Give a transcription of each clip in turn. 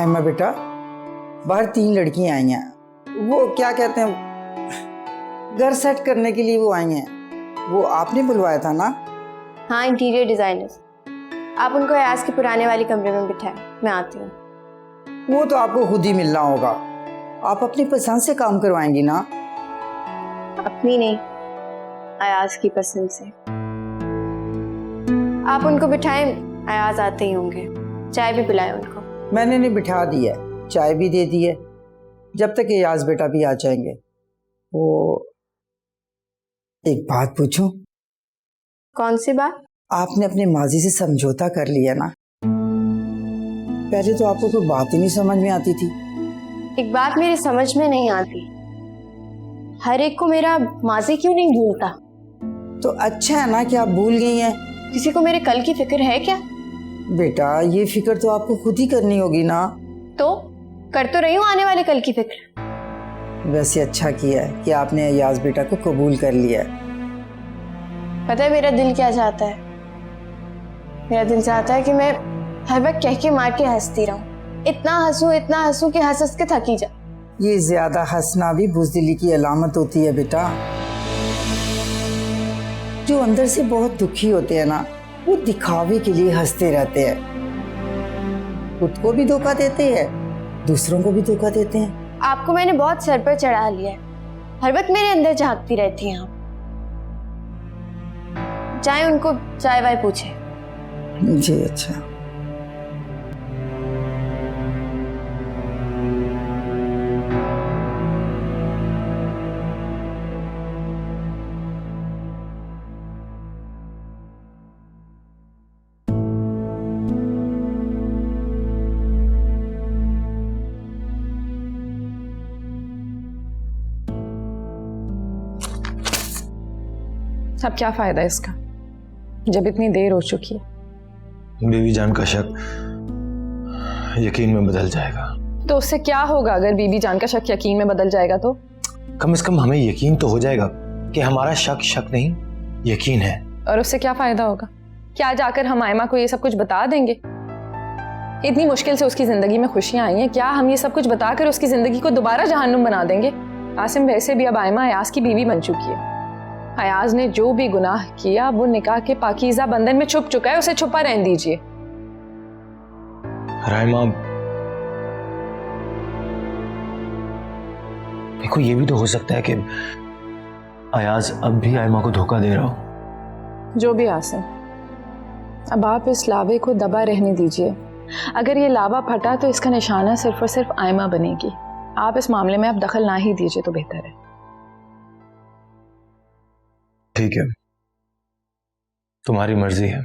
आयमा बेटा, बाहर 3 लड़कियां आई हैं। वो क्या कहते हैं, घर सेट करने के लिए वो आई हैं। वो आपने बुलवाया था ना? हाँ, इंटीरियर डिजाइनर्स। आप उनको अयाज के पुराने वाले कमरे में बिठाएं, मैं आती हूँ। वो तो आपको खुद ही मिलना होगा। आप अपनी पसंद से काम करवाएंगी ना? अपनी नहीं, अयाज की पसंद से। आप उनको बिठाएं, अयाज आते ही होंगे। चाय भी पिलाएं उनको। मैंने नहीं बिठा दी है, चाय भी दे दी है। जब तक अयाज बेटा भी आ जाएंगे। वो एक बात पूछूं? कौन सी बात? आपने अपने माजी से समझौता कर लिया ना? पहले तो आपको कोई बात ही नहीं समझ में आती थी। एक बात मेरी समझ में नहीं आती, हर एक को मेरा माजी क्यों नहीं भूलता? तो अच्छा है ना कि आप भूल गई हैं। किसी को मेरे कल की फिक्र है क्या? बेटा ये फिक्र तो आपको खुद ही करनी होगी ना। तो कर तो रही हूँ आने वाले कल की फिक्र। वैसे अच्छा किया है कि आपने अयाज बेटा को कबूल कर लिया है। पता है मेरा दिल क्या चाहता है? मेरा दिल चाहता है कि मैं हर वक्त कह के मार के हंसती रहूं, इतना हंसूं कि हंस हंस के थकी जा। ये ज्यादा हंसना भी बुज़दिली की अलामत होती है बेटा। जो अंदर से बहुत दुखी होते हैं ना, वो दिखावे के लिए हंसते रहते हैं। खुद को भी धोखा देते हैं, दूसरों को भी धोखा देते हैं। आपको मैंने बहुत सर पर चढ़ा लिया है, हर वक्त मेरे अंदर झांकती रहती हैं आप। चाहे उनको चाय वाय पूछे। जी अच्छा। अब क्या फायदा है इसका, जब इतनी देर हो चुकी है। बीवी जान का शक यकीन में बदल जाएगा। तो उससे क्या होगा अगर बीबी जान का शक यकीन में बदल जाएगा? तो कम से कम हमें यकीन तो हो जाएगा कि हमारा शक नहीं यकीन है। और उससे क्या फायदा होगा? क्या जाकर हम आयमा को ये सब कुछ बता देंगे? इतनी मुश्किल से उसकी जिंदगी में खुशियां आई हैं, क्या हम ये सब कुछ बताकर उसकी जिंदगी को दोबारा जहन्नुम बना देंगे? आसिम, वैसे भी अब आयमा अयाज की बीवी बन चुकी है। अयाज ने जो भी गुनाह किया वो निकाह के पाकीज़ा बंधन में छुप चुका है, उसे छुपा रहने दीजिए। राइमा, देखो ये भी तो हो सकता है कि अयाज अब भी आयमा को धोखा दे रहा हो। जो भी आसिम, अब आप इस लावे को दबा रहने दीजिए। अगर ये लावा फटा तो इसका निशाना सिर्फ और सिर्फ आयमा बनेगी। आप इस मामले में अब दखल ना ही दीजिए तो बेहतर है। ठीक है, तुम्हारी मर्जी है,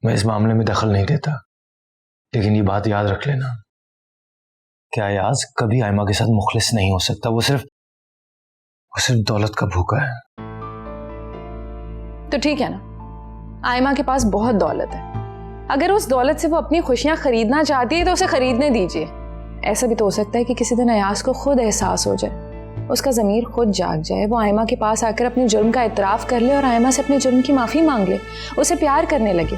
मैं इस मामले में दखल नहीं देता। लेकिन ये बात याद रख लेना कि अयाज कभी आयमा के साथ मुखलिस नहीं हो सकता। वो सिर्फ दौलत का भूखा है। तो ठीक है ना, आयमा के पास बहुत दौलत है। अगर उस दौलत से वो अपनी खुशियां खरीदना चाहती है तो उसे खरीदने दीजिए। ऐसा भी तो हो सकता है कि किसी दिन अयाज को खुद एहसास हो जाए, उसका ज़मीर खुद जाग जाए, वो आयमा के पास आकर अपने जुर्म का इतराफ़ कर ले और आयमा से अपने जुर्म की माफ़ी मांग ले, उसे प्यार करने लगे।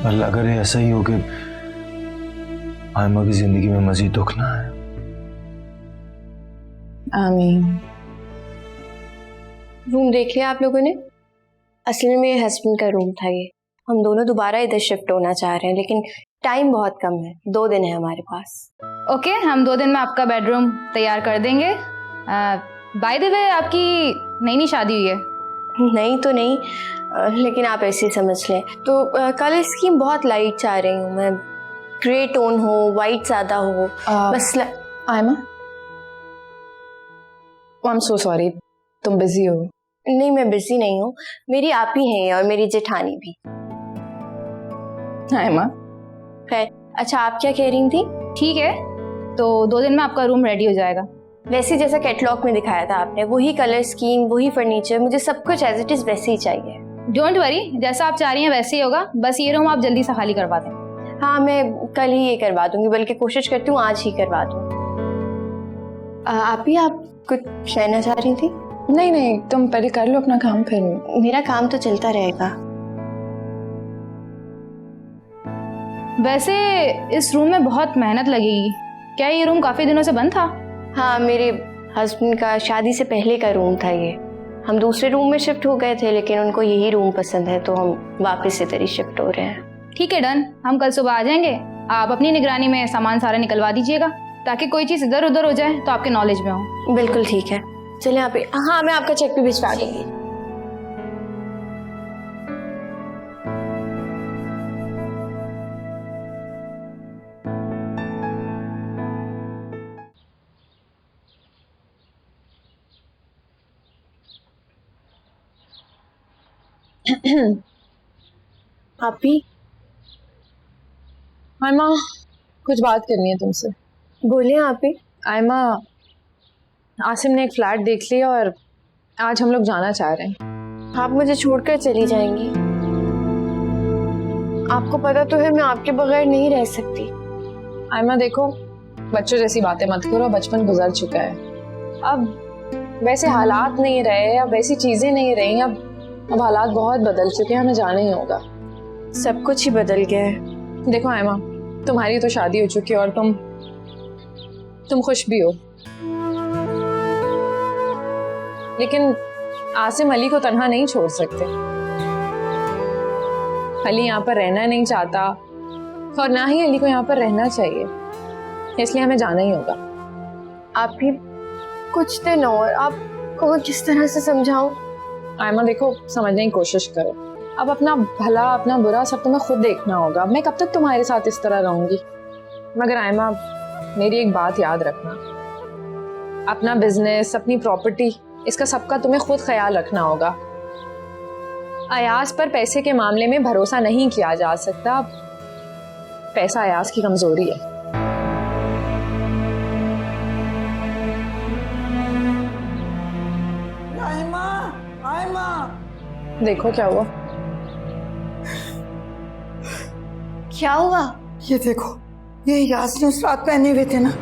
अल्लाह करे ऐसा ही हो कि आयमा की जिंदगी में मजीद दुख ना आए। आमीन। रूम देख लिया आप लोगों ने? असल में मेरे हस्बैंड का रूम था ये। हम दोनों दोबारा इधर शिफ्ट होना चाह रहे हैं, लेकिन टाइम बहुत कम है, 2 दिन है हमारे पास। ओके, हम 2 दिन में आपका बेडरूम तैयार कर देंगे। बाय द वे, आपकी नई शादी हुई है? नहीं तो नहीं, लेकिन आप ऐसे समझ लें। तो कलर स्कीम बहुत लाइट चाह रही हूँ मैं, ग्रे टोन हो, वाइट ज़्यादा हो। बस Aima, I am so sorry, तुम बिजी हो? नहीं, मैं बिजी नहीं हूँ, मेरी आप ही हैं और मेरी जेठानी भी। आयमा, खैर, अच्छा आप क्या कह रही थी? ठीक है, तो 2 दिन में आपका रूम रेडी हो जाएगा। वैसे जैसा कैटलॉग में दिखाया था आपने, वही कलर स्कीम, वही फर्नीचर, मुझे सब कुछ एज इट इज वैसे ही चाहिए। डोंट वरी, जैसा आप चाह रही हैं वैसे ही होगा। बस ये रूम आप जल्दी से खाली करवा दें। हाँ, मैं कल ही ये करवा दूंगी, बल्कि कोशिश करती हूँ आज ही करवा दूँ। आप कुछ कहना चाह रही थी? नहीं, तुम पहले कर लो अपना काम, फिर मेरा काम तो चलता रहेगा। वैसे इस रूम में बहुत मेहनत लगेगी। क्या ये रूम काफ़ी दिनों से बंद था? हाँ, मेरे हस्बैंड का शादी से पहले का रूम था ये। हम दूसरे रूम में शिफ्ट हो गए थे, लेकिन उनको यही रूम पसंद है, तो हम वापस इधर ही शिफ्ट हो रहे हैं। ठीक है, डन। हम कल सुबह आ जाएंगे। आप अपनी निगरानी में सामान सारा निकलवा दीजिएगा, ताकि कोई चीज़ इधर उधर हो जाए तो आपके नॉलेज में हो। बिल्कुल ठीक है, चलिए यहाँ पे। हाँ, मैं आपका चेक भी भिजवा दूंगी। आप भी? आयमा, कुछ बात करनी है तुमसे। बोलिए आप भी। आयमा, आसिम ने एक फ्लैट देख लिया और आज हम लोग जाना चाह रहे हैं। आप मुझे छोड़कर चली जाएंगी? आपको पता तो है मैं आपके बगैर नहीं रह सकती। आयमा देखो, बच्चों जैसी बातें मत करो, बचपन गुजर चुका है। अब वैसे हालात नहीं रहे, अब वैसी चीजें नहीं रही, अब हालात बहुत बदल चुके हैं, हमें जाना ही होगा। सब कुछ ही बदल गया है। देखो आयमा, तुम्हारी तो शादी हो चुकी है और तुम खुश भी हो, लेकिन आसिम अली को तन्हा नहीं छोड़ सकते। अली यहाँ पर रहना नहीं चाहता और ना ही अली को यहाँ पर रहना चाहिए, इसलिए हमें जाना ही होगा। आप भी कुछ दिन और, आपको मैं किस तरह से समझाऊं? आयमा देखो, समझने की कोशिश करो। अब अपना भला अपना बुरा सब तुम्हें खुद देखना होगा। मैं कब तक तुम्हारे साथ इस तरह रहूंगी? मगर आयमा, मेरी एक बात याद रखना, अपना बिजनेस, अपनी प्रॉपर्टी, इसका सबका तुम्हें खुद ख्याल रखना होगा। अयाज पर पैसे के मामले में भरोसा नहीं किया जा सकता। पैसा अयाज की कमजोरी है। आयमा, आयमा। देखो क्या हुआ। क्या हुआ? ये देखो, ये यास ने उस रात पहने हुए थे ना।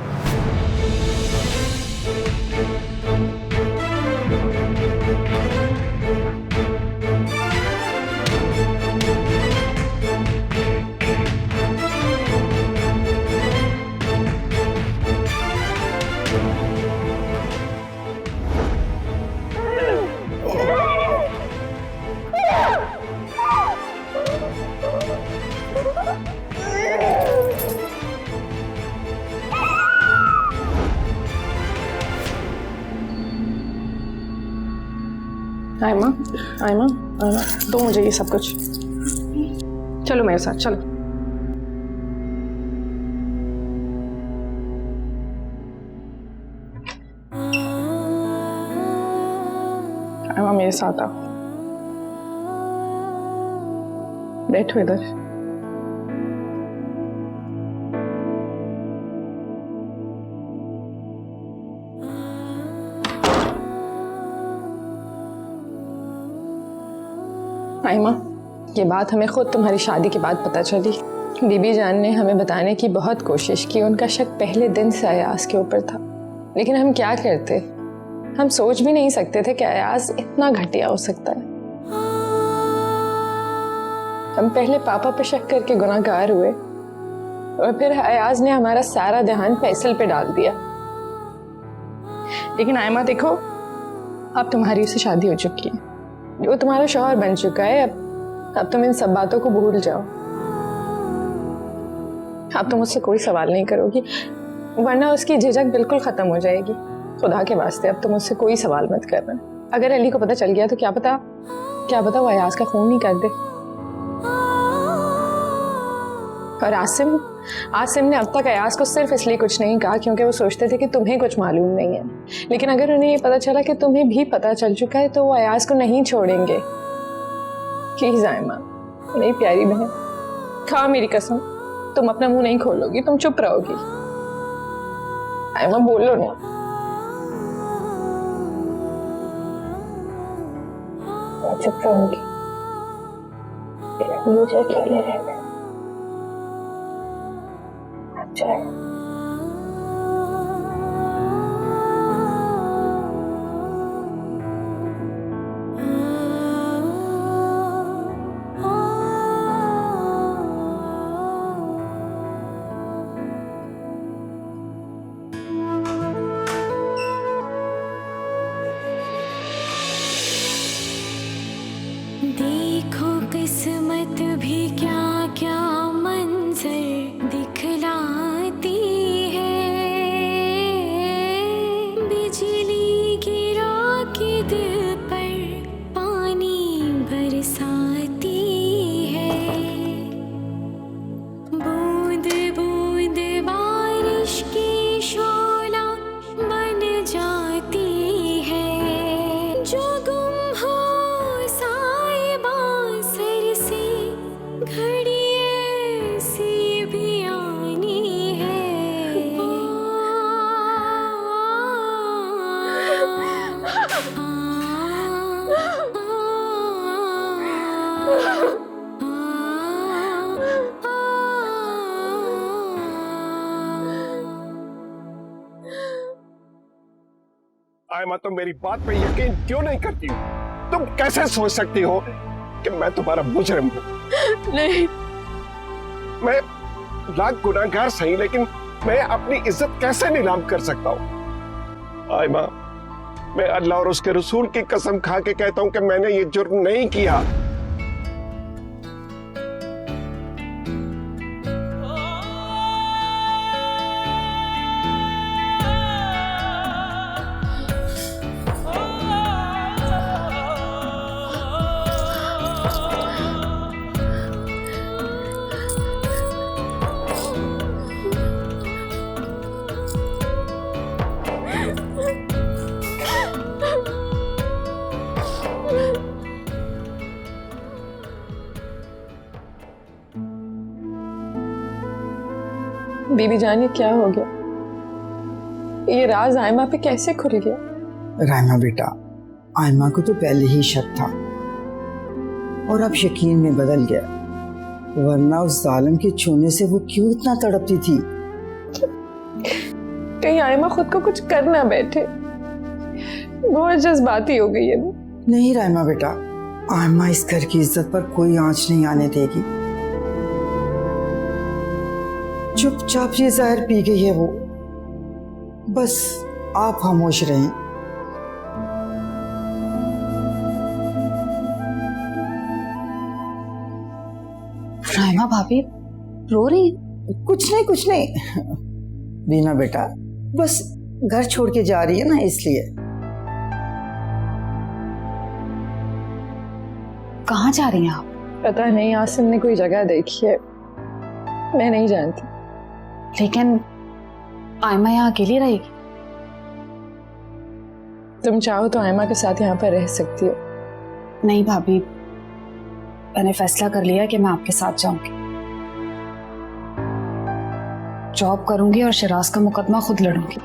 आयमा, आयमा, आयमा, दो मुझे ये सब कुछ। चलो मेरे साथ, चलो। आयमा, मेरे साथ आओ, बैठो इधर। आयमा, ये बात हमें खुद तुम्हारी शादी के बाद पता चली। बीबी जान ने हमें बताने की बहुत कोशिश की, उनका शक पहले दिन से अयाज के ऊपर था, लेकिन हम क्या करते? हम सोच भी नहीं सकते थे कि अयाज इतना घटिया हो सकता है। हम पहले पापा पे शक करके गुनाहगार हुए और फिर अयाज ने हमारा सारा ध्यान फैसल पे डाल दिया। लेकिन आयमा देखो, अब तुम्हारी उससे शादी हो चुकी है, वो तुम्हारा शौहर बन चुका है। अब तुम इन सब बातों को भूल जाओ। अब तुम उससे कोई सवाल नहीं करोगी, वरना उसकी झिझक बिल्कुल खत्म हो जाएगी। खुदा के वास्ते अब तुम उससे कोई सवाल मत करना। अगर अली को पता चल गया तो क्या पता वो अयाज का खून ही कर दे। और आसिम ने अब तक अयाज को सिर्फ इसलिए कुछ नहीं कहा क्योंकि वो सोचते थे कि तुम्हें कुछ मालूम नहीं है, लेकिन अगर उन्हें ये पता चला कि तुम्हें भी पता चल चुका है तो वो अयाज को नहीं छोड़ेंगे। प्लीज आयमा, मेरी प्यारी बहन, खा मेरी कसम, तुम अपना मुंह नहीं खोलोगी, तुम चुप रहोगी। आयमा बोलो ना। मैं चुप रहूंगी, मुझे अकेले रहना। चलो। आयमा तुम मेरी बात पे यकीन क्यों नहीं करती हो? तुम कैसे सोच सकती हो कि मैं तुम्हारा मुजरिम हूँ? नहीं, मैं लाख गुनाहगार सही, लेकिन मैं अपनी इज्जत कैसे नीलाम कर सकता हूँ? आयमा, मैं अल्लाह और उसके रसूल की कसम खा के कहता हूं कि मैंने ये जुर्म नहीं किया। बीबी जान, ये क्या हो गया? ये राज आयमा पे कैसे खुल गया? रायमा बेटा, आयमा को तो पहले ही शक था और अब यकीन में बदल गया, वरना उस जालिम के छूने से वो क्यों इतना तड़पती थी? कहीं आयमा खुद को कुछ कर ना बैठे, बहुत जज्बाती हो गई है वो। नहीं रायमा बेटा, आयमा इस घर की इज्जत पर कोई आंच नहीं आने देगी। चुपचाप ये जहर पी गई है वो, बस आप खामोश रहें। रायमा भाभी रो रही है? कुछ नहीं बीना बेटा, बस घर छोड़ के जा रही है ना, इसलिए। कहाँ जा रही हैं आप? पता नहीं, आसिम ने कोई जगह देखी है, मैं नहीं जानती। लेकिन आयमा यहाँ अकेली रहेगी? तुम चाहो तो आयमा के साथ यहाँ पर रह सकती हो। नहीं भाभी, मैंने फैसला कर लिया कि मैं आपके साथ जाऊंगी। जॉब करूंगी और शिराज का मुकदमा खुद लड़ूंगी।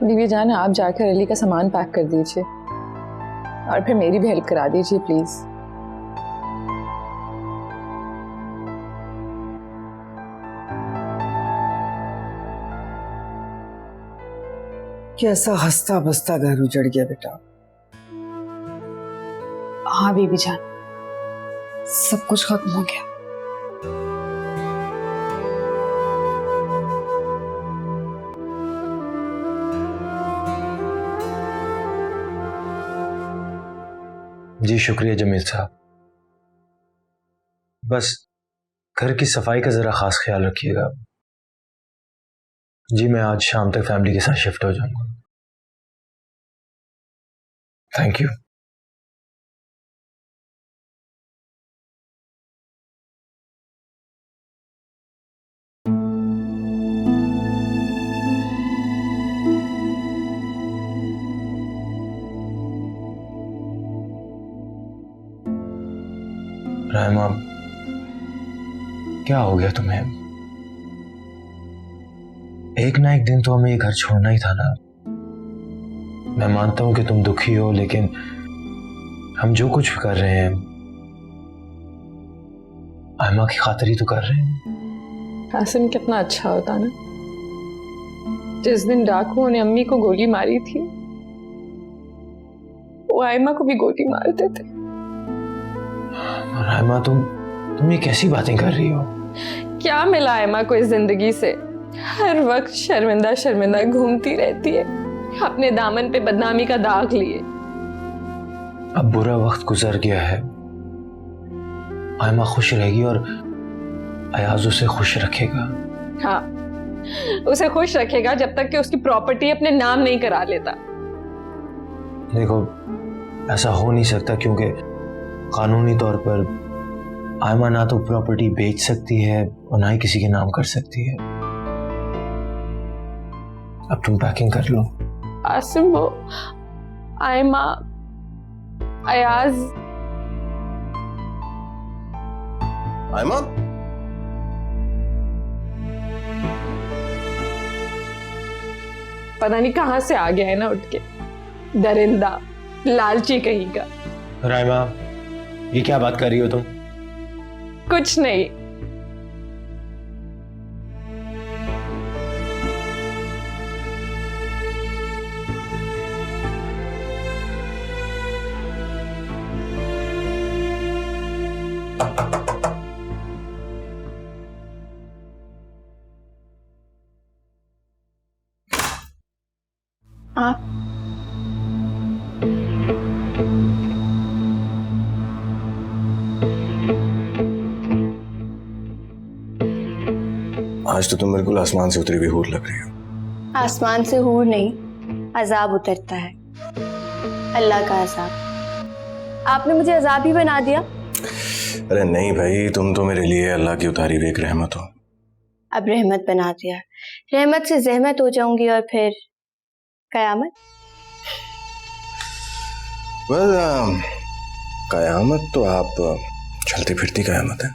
बीबी जान, आप जाकर अली का सामान पैक कर दीजिए और फिर मेरी भी हेल्प करा दीजिए प्लीज। कैसा हंसता बसता घर उजड़ गया बेटा। हाँ बीबी जान, सब कुछ खत्म हो गया। जी शुक्रिया जमील साहब, बस घर की सफाई का जरा खास ख्याल रखिएगा। जी मैं आज शाम तक फैमिली के साथ शिफ्ट हो जाऊंगा। Thank you. रायमा, क्या हो गया तुम्हें? एक ना एक दिन तो हमें ये घर छोड़ना ही था ना। मैं मानता हूं कि तुम दुखी हो, लेकिन हम जो कुछ कर रहे हैं आयमा की खातिर ही तो कर रहे हैं। आसिम कितना अच्छा होता ना, जिस दिन डाकुओं ने अम्मी को गोली मारी थी वो आयमा को भी गोली मारते थे। आयमा, तुम ये कैसी बातें कर रही हो? क्या मिला आयमा को इस जिंदगी से? हर वक्त शर्मिंदा शर्मिंदा घूमती रहती है, अपने दामन पे बदनामी का दाग लिए। अब बुरा वक्त गुजर गया है, आयमा खुश रहेगी और अयाज उसे खुश रखेगा। हाँ, उसे खुश रखेगा जब तक कि उसकी प्रॉपर्टी अपने नाम नहीं करा लेता। देखो, ऐसा हो नहीं सकता क्योंकि कानूनी तौर पर आयमा ना तो प्रॉपर्टी बेच सकती है और ना ही किसी के नाम कर सकती है। अब तुम पैकिंग कर लो। आसिम, वो आयमा, अयाज। आयमा, पता नहीं कहां से आ गया है ना उठ के, दरिंदा लालची कहीं का। रायमा, ये क्या बात कर रही हो तुम? कुछ नहीं। आप आज तो तुम बिल्कुल आसमान से उतरी हुई हूर लग रही हो। आसमान से हूर नहीं, अजाब उतरता है, अल्लाह का अजाब। आपने मुझे अजाब ही बना दिया। अरे नहीं भाई, तुम तो मेरे लिए अल्लाह की उतारी हुई एक रहमत हो। अब रहमत बना दिया, रहमत से जहमत हो जाऊंगी और फिर कयामत। वेल कयामत तो आप चलती फिरती कयामत है।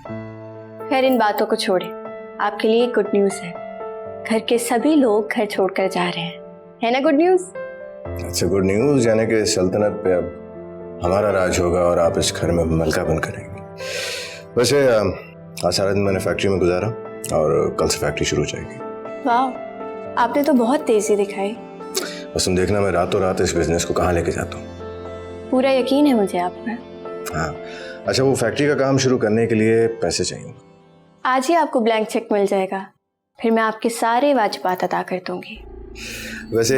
खैर इन बातों को छोड़े, आपके लिए गुड न्यूज है। घर के सभी लोग घर छोड़कर जा रहे हैं, है ना गुड न्यूज? अच्छा गुड न्यूज, यानी कि सल्तनत पे अब हमारा राज होगा और आप इस घर में मलकापन करेंगे। वैसे आज सारा दिन मैंने फैक्ट्री में गुजारा और कल से फैक्ट्री शुरू हो जाएगी। वाह, आपने तो बहुत तेजी दिखाई। बस तुम देखना मैं रातों रात इस बिजनेस को कहाँ लेके जाता हूँ। पूरा यकीन है मुझे आप पर। हाँ अच्छा, वो फैक्ट्री का काम शुरू करने के लिए पैसे चाहिए। आज ही आपको ब्लैंक चेक मिल जाएगा, फिर मैं आपके सारे वाजिबात अदा कर दूंगी। वैसे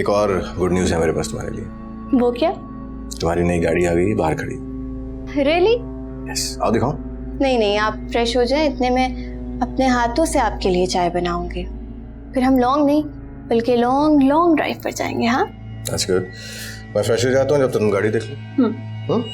एक और गुड न्यूज़ है मेरे पास तुम्हारे लिए। वो क्या? तुम्हारी नई गाड़ी आ गई बाहर खड़ी। रियली? यस, आओ दिखाओ। नहीं नहीं, आप फ्रेश हो जाएं, इतने में अपने हाथों से आपके लिए चाय बनाऊंगी। फिर हम लॉन्ग नहीं बल्कि लॉन्ग लॉन्ग ड्राइव पर जाएंगे। हाँ दैट्स गुड। मैं फ्रेश हो जाता हूँ जब तक तुम गाड़ी देख लो।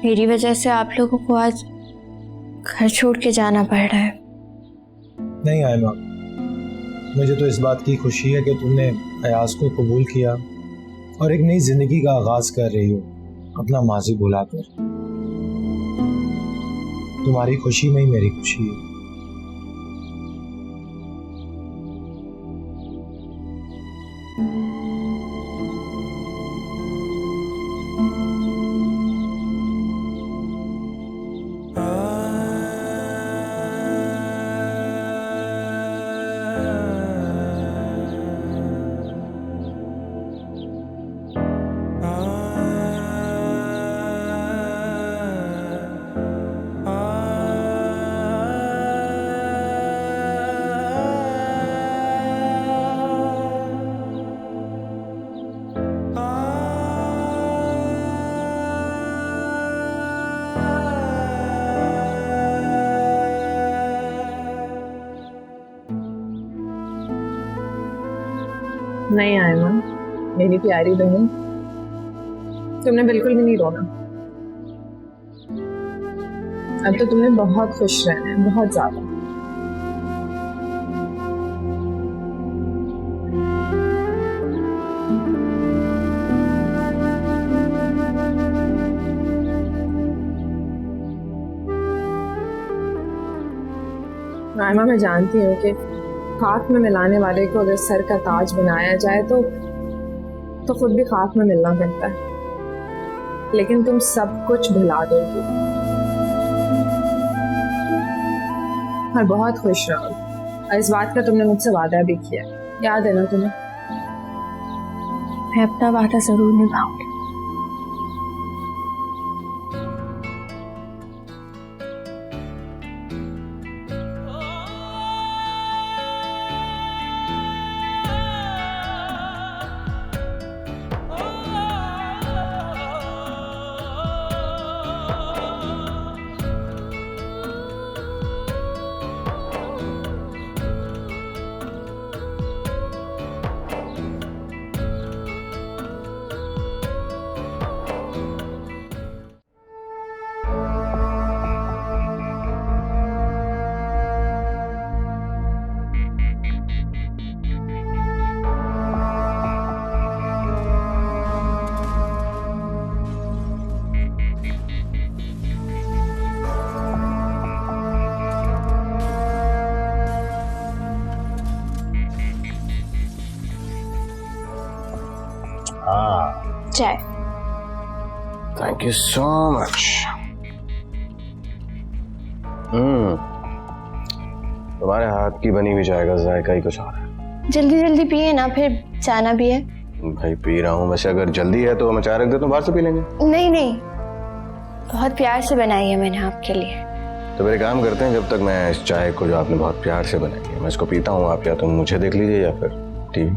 मेरी वजह से आप लोगों को आज घर छोड़ के जाना पड़ रहा है। नहीं आयमा, मुझे तो इस बात की खुशी है कि तुमने अयाज को कबूल किया और एक नई जिंदगी का आगाज कर रही हो अपना माजी भुलाकर। तुम्हारी खुशी में ही मेरी खुशी है। नहीं आयमा, मेरी प्यारी बहन, तुमने बिल्कुल भी नहीं रोना। अब तो तुमने बहुत खुश रहना है, बहुत ज्यादा। आयमा, मैं जानती हूँ कि खाक में मिलाने वाले को अगर सर का ताज बनाया जाए तो खुद भी खाक में मिलना पड़ता है, लेकिन तुम सब कुछ भुला दोगी और बहुत खुश रहो। और इस बात का तुमने मुझसे वादा भी किया, याद है ना तुम्हें? मैं अपना वादा जरूर निभाऊंगी। हाँ, चाय। Thank you so much. तुम्हारे हाथ की बनी हुई चाय का जायका ही कुछ और है। जल्दी जल्दी पिए ना, फिर जाना भी है। भाई पी रहा हूँ, वैसे अगर जल्दी है तो मैं चाय रख देता हूँ, बाहर से पी लेंगे। नहीं नहीं, बहुत प्यार से बनाई है मैंने आपके लिए। तो मेरे काम करते हैं, जब तक मैं इस चाय को जो आपने बहुत प्यार से बनाई है मैं इसको पीता हूँ, आप या तो मुझे देख लीजिए या फिर टीवी।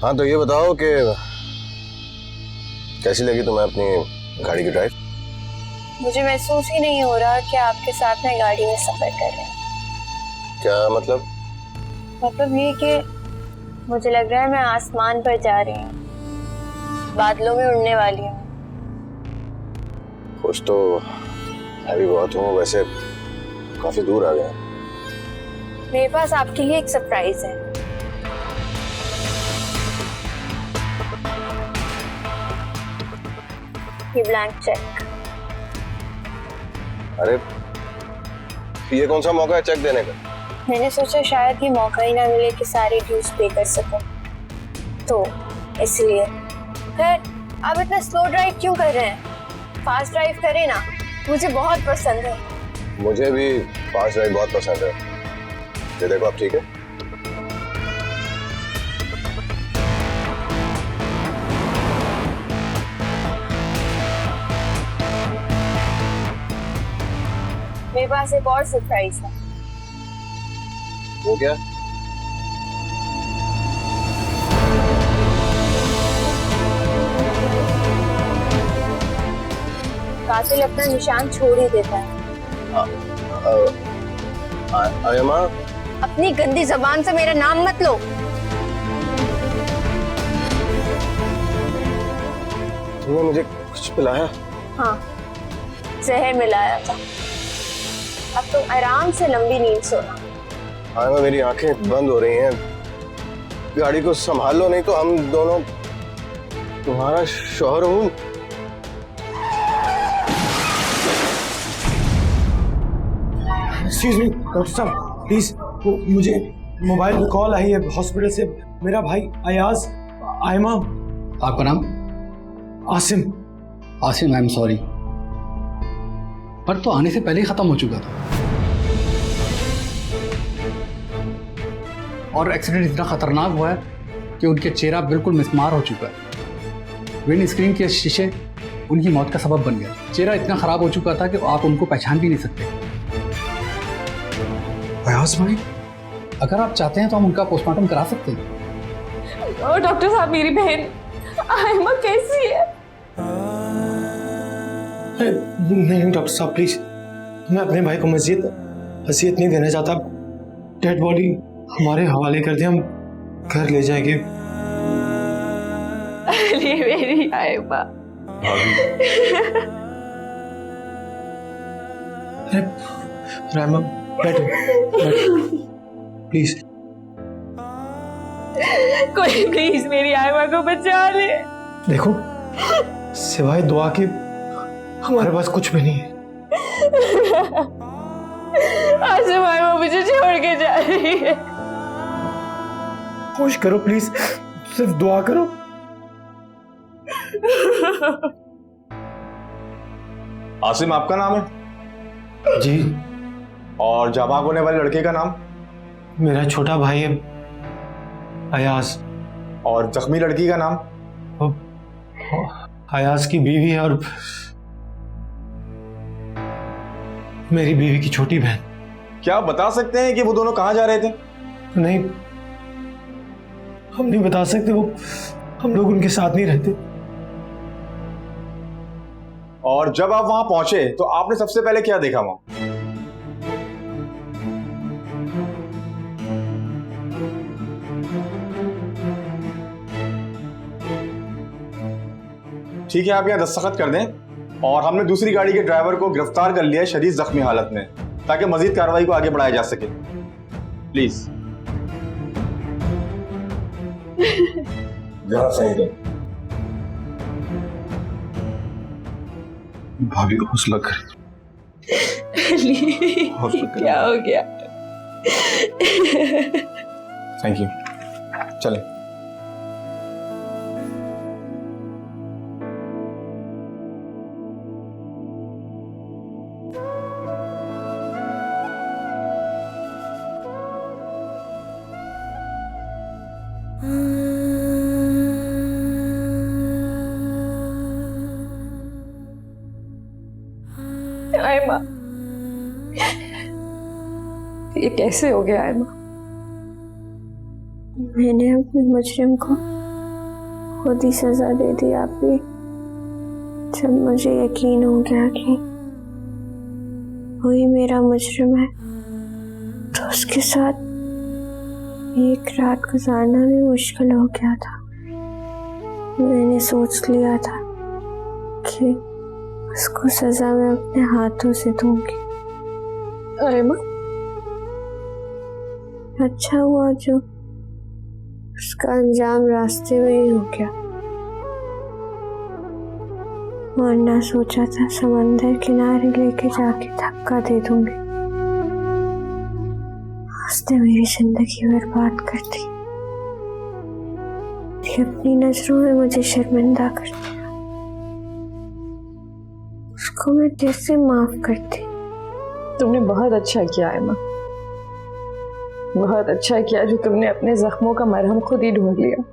हाँ तो ये बताओ कि कैसी लगी तुम्हें अपनी गाड़ी की ड्राइव? मुझे महसूस ही नहीं हो रहा कि आपके साथ मैं गाड़ी में सफर कर रही हूँ। क्या मतलब? मतलब ये कि मुझे लग रहा है मैं आसमान पर जा रही हूँ, बादलों में उड़ने वाली हूँ। खुश तो मैं भी बहुत हूँ, वैसे काफी दूर आ गया। मेरे पास आपके लिए एक सरप्राइज है। ये ब्लैंक चेक। अरे ये कौन सा मौका है चेक देने का? मैंने सोचा शायद ये मौका ही ना मिले कि सारे ड्यूज पे कर सकूं, तो इसलिए। फिर आप इतना स्लो ड्राइव क्यों कर रहे हैं? फास्ट ड्राइव करें ना, मुझे बहुत पसंद है। मुझे भी फास्ट ड्राइव बहुत पसंद है। ये देखो आप ठीक है? मेरे पास एक और सरप्राइज है। वो क्या? कातिल अपना निशान छोड़ ही देता है। आयमा, अपनी गंदी जबान से मेरा नाम मत लो। तुमने मुझे कुछ पिलाया? हाँ, जहर मिलाया था। अब तुम आराम से लंबी नींद सोना। आयमा मेरी आंखें बंद हो रही हैं, गाड़ी को संभाल लो नहीं तो हम दोनों तुम्हारा शौहर हूँ। एक्सक्यूज मी डॉक्टर साहब प्लीज, वो मुझे मोबाइल पे कॉल आई है हॉस्पिटल से। मेरा भाई अयाज, आयमा। आपका नाम? Asim. Asim, I am sorry, पर तो आने से पहले ही खत्म हो चुका था। और एक्सीडेंट इतना खतरनाक हुआ है कि उनके चेहरा बिल्कुल मिसमार हो चुका है। विंड स्क्रीन के शीशे उनकी मौत का सबब बन गया। चेहरा इतना खराब हो चुका था कि आप उनको पहचान भी नहीं सकते। अयाज भाई, अगर आप चाहते हैं तो हम उनका पोस्टमार्टम करा सकते हैं। और डॉक्टर साहब, मेरी बहन आयमा कैसी है? नहीं डॉक्टर साहब प्लीज, मैं अपने भाई को मजीद वसीयत नहीं देना चाहता। डेड बॉडी हमारे हवाले कर दे, हम घर ले जाएंगे। अरे मेरी आयमा। अरे रायमा, बैठो प्लीज। कोई प्लीज मेरी आयमा को बचा ले। देखो, सिवाय दुआ के हमारे पास कुछ भी नहीं है। आसिम, आयमा मुझे छोड़ के जा रही है। कोशिश करो प्लीज, सिर्फ दुआ करो। आसिम आपका नाम है? जी। और जाबाग होने वाले लड़के का नाम? मेरा छोटा भाई है अयाज। और जख्मी लड़की का नाम? अयाज की बीवी है और मेरी बीवी की छोटी बहन। क्या आप बता सकते हैं कि वो दोनों कहां जा रहे थे? नहीं, हम नहीं बता सकते, वो हम लोग उनके साथ नहीं रहते। और जब आप वहां पहुंचे तो आपने सबसे पहले क्या देखा वहां? ठीक है, आप यहाँ दस्तखत कर दें और हमने दूसरी गाड़ी के ड्राइवर को गिरफ्तार कर लिया है शदीद जख्मी हालत में, ताकि मजीद कार्रवाई को आगे बढ़ाया जा सके। प्लीज जरा सही दो। भाभी को हौसला कर। क्या हो गया? Thank you. चलें। आयमा, ये कैसे हो गया आयमा? मैंने अपने मुजरिम को खुद ही सजा दे दी आप भी। जब मुझे यकीन हो गया कि वही मेरा मुजरिम है, तो उसके साथ एक रात गुजारना भी मुश्किल हो गया था। मैंने सोच लिया था कि उसको सजा मैं अपने हाथों से दूंगी। आयमा, अच्छा हुआ जो उसका अंजाम रास्ते में ही हो गया, वरना सोचा था समंदर किनारे लेके जाके धक्का दे दूंगी। उसने मेरी जिंदगी बर्बाद कर दी, अपनी नजरों में मुझे शर्मिंदा कर दिया। उसको मैं कैसे माफ करती? तुमने बहुत अच्छा किया आयमा, बहुत अच्छा किया जो तुमने अपने जख्मों का मरहम खुद ही ढूंढ लिया।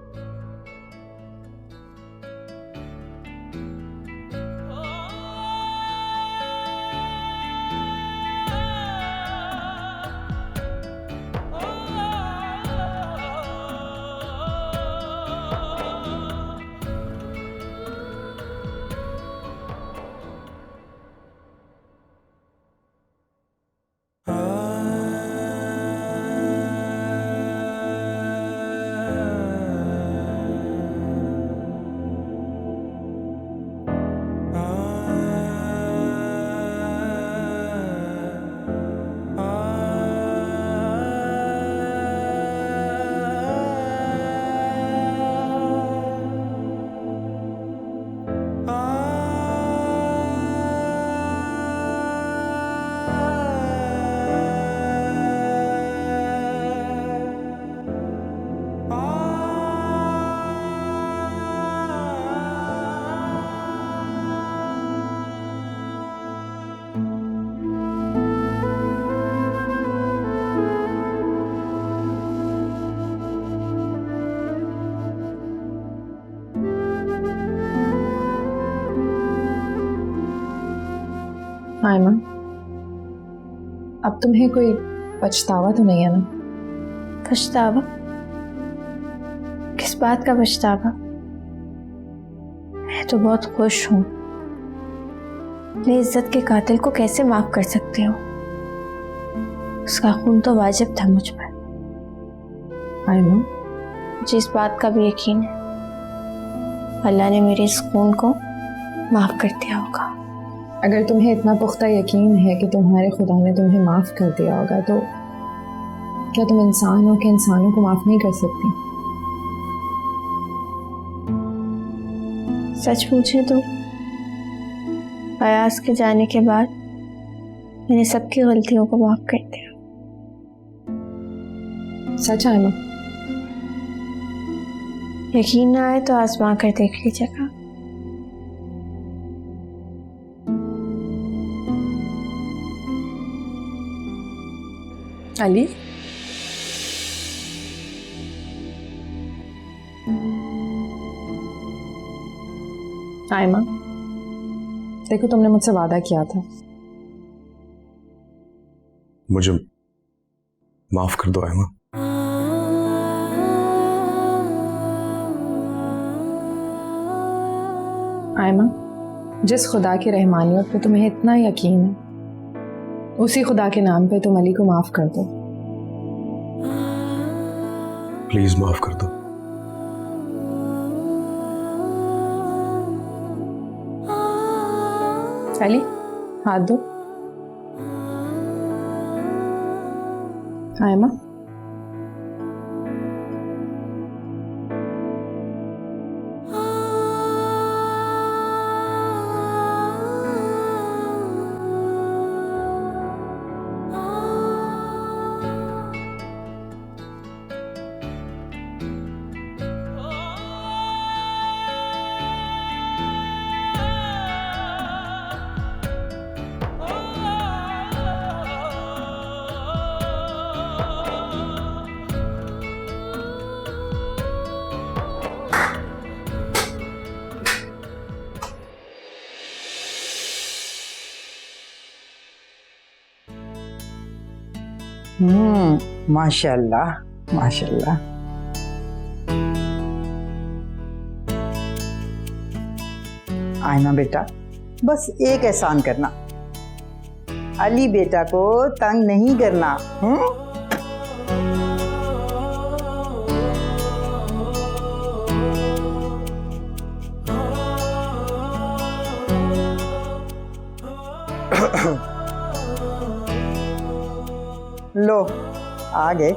आयमा, अब तुम्हें कोई पछतावा तो नहीं है ना? पछतावा? किस बात का पछतावा? मैं तो बहुत खुश हूँ। अपनी इज्जत के कातिल को कैसे माफ कर सकते हो? उसका खून तो वाजिब था मुझ पर। आयमा, मुझे इस बात का भी यकीन है अल्लाह ने मेरे इस खून को माफ कर दिया होगा। अगर तुम्हें इतना पुख्ता यकीन है कि तुम्हारे खुदा ने तुम्हें माफ़ कर दिया होगा, तो क्या तुम इंसान हो कि इंसानों को माफ़ नहीं कर सकती? सच पूछे तो अयाज के जाने के बाद मैंने सबकी गलतियों को माफ कर दिया। सच आयमा? यकीन ना आए तो आजमा कर देख लीजिएगा। अली, आयमा, देखो तुमने मुझसे वादा किया था। मुझे माफ कर दो आयमा। आयमा, जिस खुदा की रहमानियत पे तुम्हें इतना यकीन है, उसी खुदा के नाम पे तुम अली को माफ कर दो। प्लीज माफ कर दो। साली हाथ दो। आयमा माशाल्लाह माशाल्लाह। आयमा बेटा, बस एक एहसान करना, अली बेटा को तंग नहीं करना। लो आ गए।